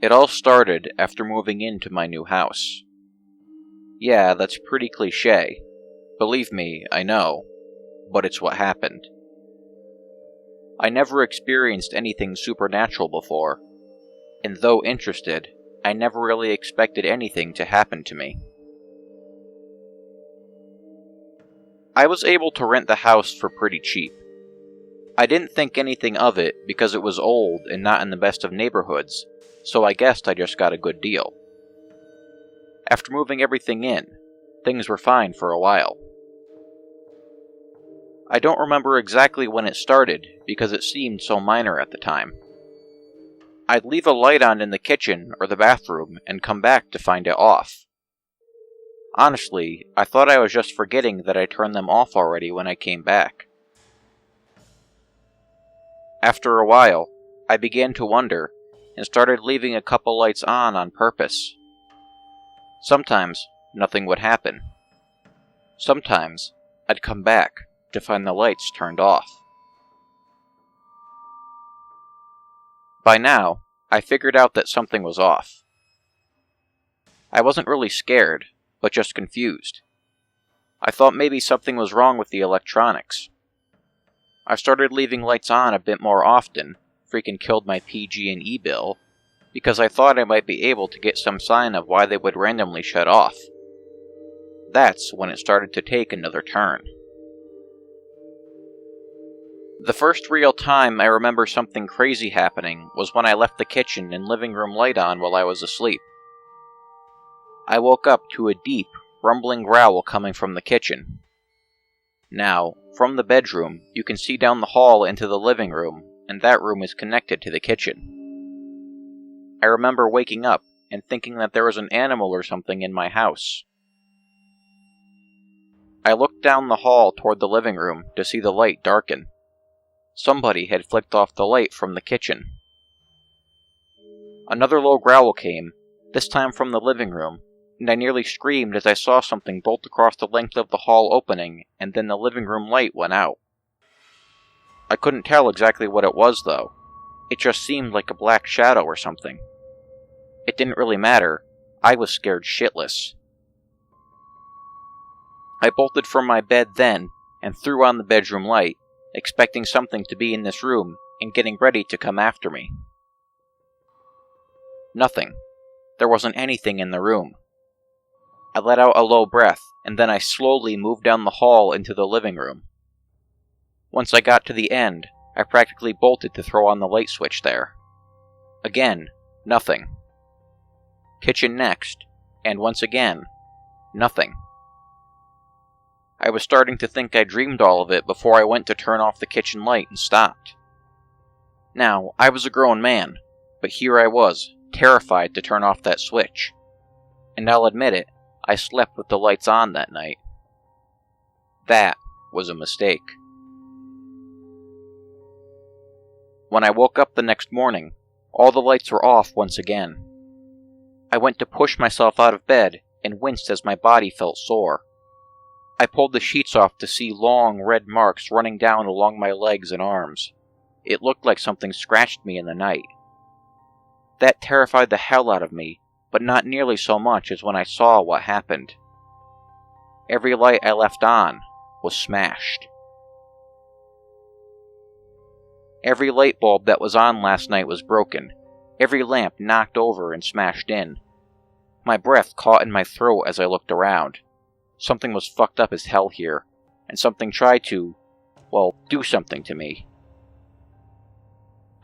It all started after moving into my new house. Yeah, that's pretty cliché. Believe me, I know, but it's what happened. I never experienced anything supernatural before, and though interested, I never really expected anything to happen to me. I was able to rent the house for pretty cheap. I didn't think anything of it because it was old and not in the best of neighborhoods, so I guessed I just got a good deal. After moving everything in, things were fine for a while. I don't remember exactly when it started because it seemed so minor at the time. I'd leave a light on in the kitchen or the bathroom and come back to find it off. Honestly, I thought I was just forgetting that I turned them off already when I came back. After a while, I began to wonder and started leaving a couple lights on purpose. Sometimes, nothing would happen. Sometimes, I'd come back to find the lights turned off. By now, I figured out that something was off. I wasn't really scared, but just confused. I thought maybe something was wrong with the electronics. I started leaving lights on a bit more often, freaking killed my PG&E bill, because I thought I might be able to get some sign of why they would randomly shut off. That's when it started to take another turn. The first real time I remember something crazy happening was when I left the kitchen and living room light on while I was asleep. I woke up to a deep, rumbling growl coming from the kitchen. Now, from the bedroom, you can see down the hall into the living room, and that room is connected to the kitchen. I remember waking up and thinking that there was an animal or something in my house. I looked down the hall toward the living room to see the light darken. Somebody had flicked off the light from the kitchen. Another low growl came, this time from the living room, and I nearly screamed as I saw something bolt across the length of the hall opening, and then the living room light went out. I couldn't tell exactly what it was, though. It just seemed like a black shadow or something. It didn't really matter. I was scared shitless. I bolted from my bed then, and threw on the bedroom light, expecting something to be in this room, and getting ready to come after me. Nothing. There wasn't anything in the room. I let out a low breath, and then I slowly moved down the hall into the living room. Once I got to the end, I practically bolted to throw on the light switch there. Again, nothing. Kitchen next, and once again, nothing. I was starting to think I dreamed all of it before I went to turn off the kitchen light and stopped. Now, I was a grown man, but here I was, terrified to turn off that switch. And I'll admit it, I slept with the lights on that night. That was a mistake. When I woke up the next morning, all the lights were off once again. I went to push myself out of bed and winced as my body felt sore. I pulled the sheets off to see long red marks running down along my legs and arms. It looked like something scratched me in the night. That terrified the hell out of me, but not nearly so much as when I saw what happened. Every light I left on was smashed. Every light bulb that was on last night was broken, every lamp knocked over and smashed in. My breath caught in my throat as I looked around. Something was fucked up as hell here, and something tried to, do something to me.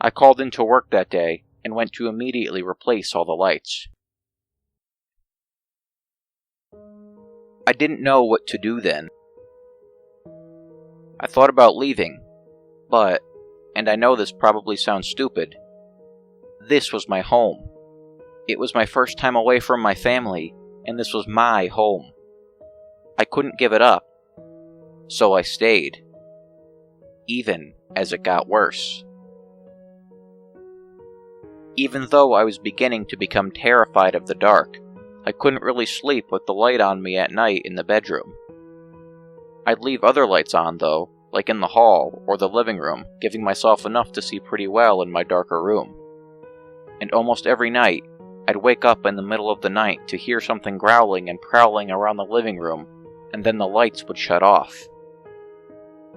I called into work that day and went to immediately replace all the lights. I didn't know what to do then. I thought about leaving, but, and I know this probably sounds stupid, this was my home. It was my first time away from my family, and this was my home. I couldn't give it up, so I stayed, even as it got worse. Even though I was beginning to become terrified of the dark, I couldn't really sleep with the light on me at night in the bedroom. I'd leave other lights on, though, like in the hall or the living room, giving myself enough to see pretty well in my darker room. and almost every night, I'd wake up in the middle of the night to hear something growling and prowling around the living room, and then the lights would shut off.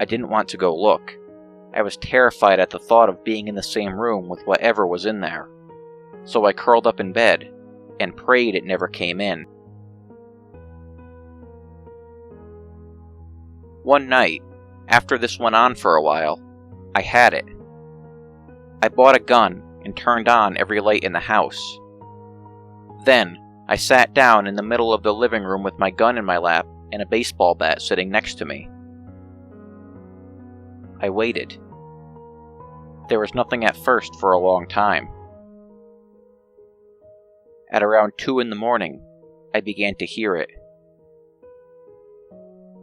I didn't want to go look. I was terrified at the thought of being in the same room with whatever was in there. So I curled up in bed and prayed it never came in. One night, after this went on for a while, I had it. I bought a gun and turned on every light in the house. Then, I sat down in the middle of the living room with my gun in my lap and a baseball bat sitting next to me. I waited. There was nothing at first for a long time. At around 2 in the morning, I began to hear it.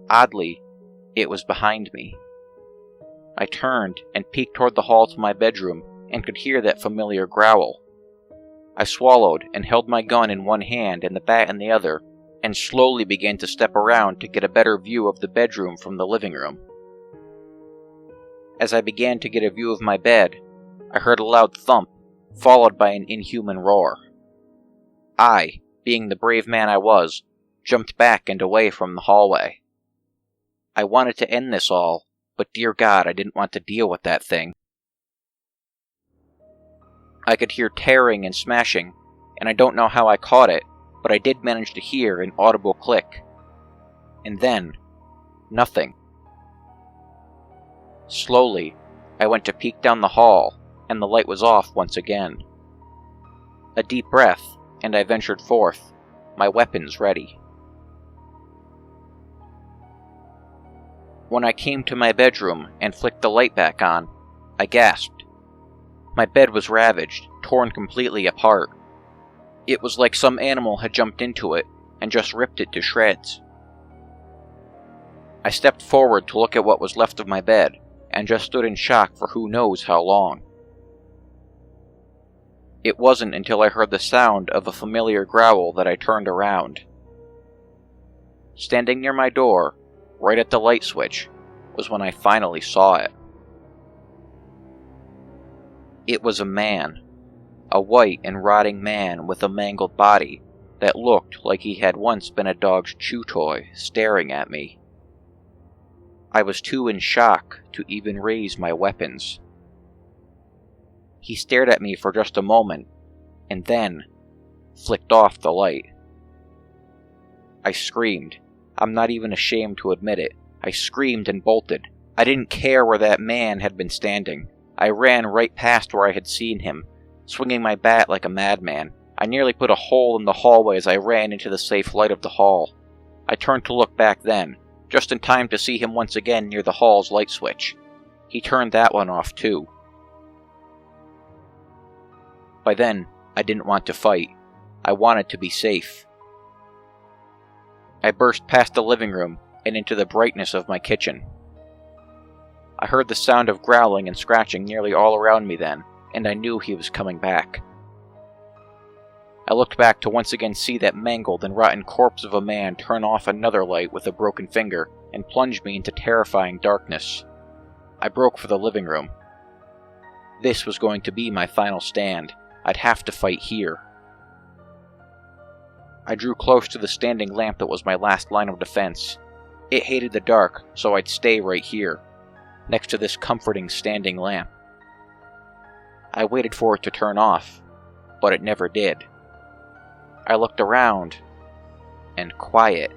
Oddly, it was behind me. I turned and peeked toward the hall to my bedroom and could hear that familiar growl. I swallowed and held my gun in one hand and the bat in the other, and slowly began to step around to get a better view of the bedroom from the living room. As I began to get a view of my bed, I heard a loud thump, followed by an inhuman roar. I, being the brave man I was, jumped back and away from the hallway. I wanted to end this all, but dear God, I didn't want to deal with that thing. I could hear tearing and smashing, and I don't know how I caught it, but I did manage to hear an audible click. And then, nothing. Slowly, I went to peek down the hall, and the light was off once again. A deep breath, and I ventured forth, my weapons ready. When I came to my bedroom and flicked the light back on, I gasped. My bed was ravaged, torn completely apart. It was like some animal had jumped into it and just ripped it to shreds. I stepped forward to look at what was left of my bed, and just stood in shock for who knows how long. It wasn't until I heard the sound of a familiar growl that I turned around. Standing near my door, right at the light switch, was when I finally saw it. It was a man, a white and rotting man with a mangled body that looked like he had once been a dog's chew toy, staring at me. I was too in shock to even raise my weapons. He stared at me for just a moment, and then flicked off the light. I screamed. I'm not even ashamed to admit it. I screamed and bolted. I didn't care where that man had been standing. I ran right past where I had seen him, swinging my bat like a madman. I nearly put a hole in the hallway as I ran into the safe light of the hall. I turned to look back then, just in time to see him once again near the hall's light switch. He turned that one off too. By then, I didn't want to fight. I wanted to be safe. I burst past the living room and into the brightness of my kitchen. I heard the sound of growling and scratching nearly all around me then, and I knew he was coming back. I looked back to once again see that mangled and rotten corpse of a man turn off another light with a broken finger and plunge me into terrifying darkness. I broke for the living room. This was going to be my final stand. I'd have to fight here. I drew close to the standing lamp that was my last line of defense. It hated the dark, so I'd stay right here, next to this comforting standing lamp. I waited for it to turn off, but it never did. I looked around, and quiet.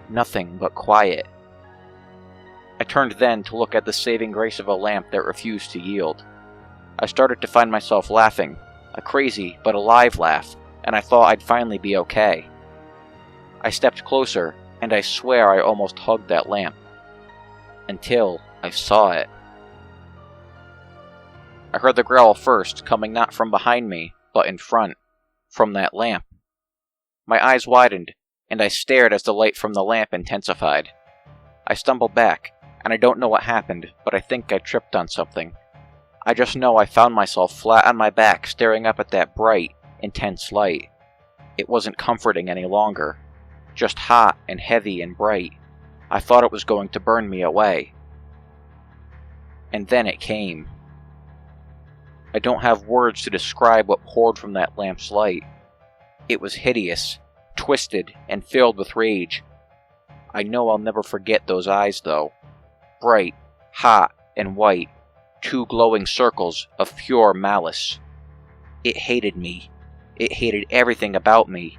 Nothing but quiet. I turned then to look at the saving grace of a lamp that refused to yield. I started to find myself laughing, a crazy but alive laugh, and I thought I'd finally be okay. I stepped closer, and I swear I almost hugged that lamp. Until I saw it. I heard the growl first, coming not from behind me, but in front, from that lamp. My eyes widened, and I stared as the light from the lamp intensified. I stumbled back, and I don't know what happened, but I think I tripped on something. I just know I found myself flat on my back staring up at that bright, intense light. It wasn't comforting any longer, just hot and heavy and bright. I thought it was going to burn me away. And then it came. I don't have words to describe what poured from that lamp's light. It was hideous, twisted, and filled with rage. I know I'll never forget those eyes, though. Bright, hot, and white, two glowing circles of pure malice. It hated me. It hated everything about me.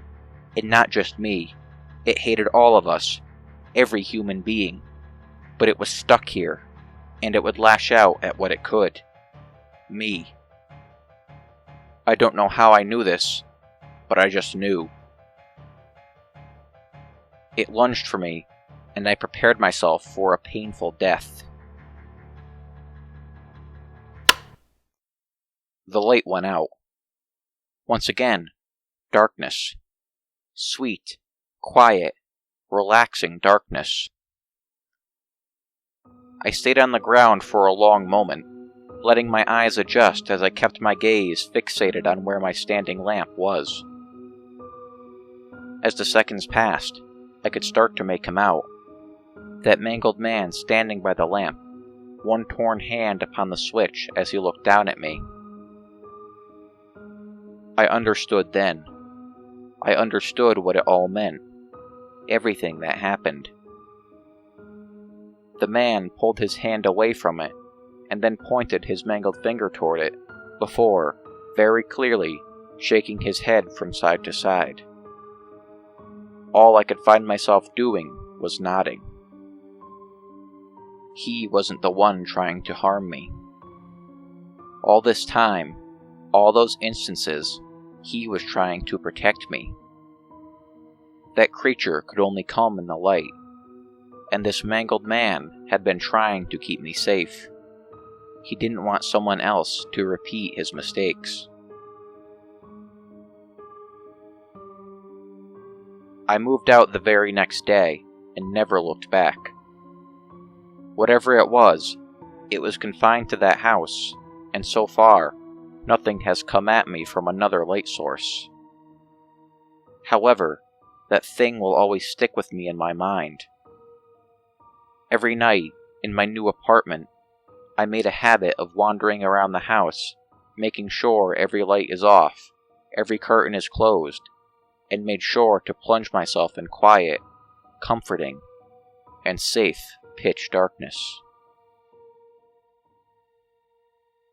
And not just me. It hated all of us, every human being. But it was stuck here, and it would lash out at what it could. Me. I don't know how I knew this, but I just knew. It lunged for me, and I prepared myself for a painful death. The light went out. Once again, darkness. Sweet, quiet, relaxing darkness. I stayed on the ground for a long moment, letting my eyes adjust as I kept my gaze fixated on where my standing lamp was. As the seconds passed, I could start to make him out. That mangled man standing by the lamp, one torn hand upon the switch as he looked down at me. I understood then. I understood what it all meant. Everything that happened. The man pulled his hand away from it, and then pointed his mangled finger toward it, before, very clearly, shaking his head from side to side. All I could find myself doing was nodding. He wasn't the one trying to harm me. All this time, all those instances, he was trying to protect me. That creature could only come in the light, and this mangled man had been trying to keep me safe. He didn't want someone else to repeat his mistakes. I moved out the very next day and never looked back. Whatever it was confined to that house, and so far, nothing has come at me from another light source. However, that thing will always stick with me in my mind. Every night, in my new apartment, I made a habit of wandering around the house, making sure every light is off, every curtain is closed, and made sure to plunge myself in quiet, comforting, and safe pitch darkness.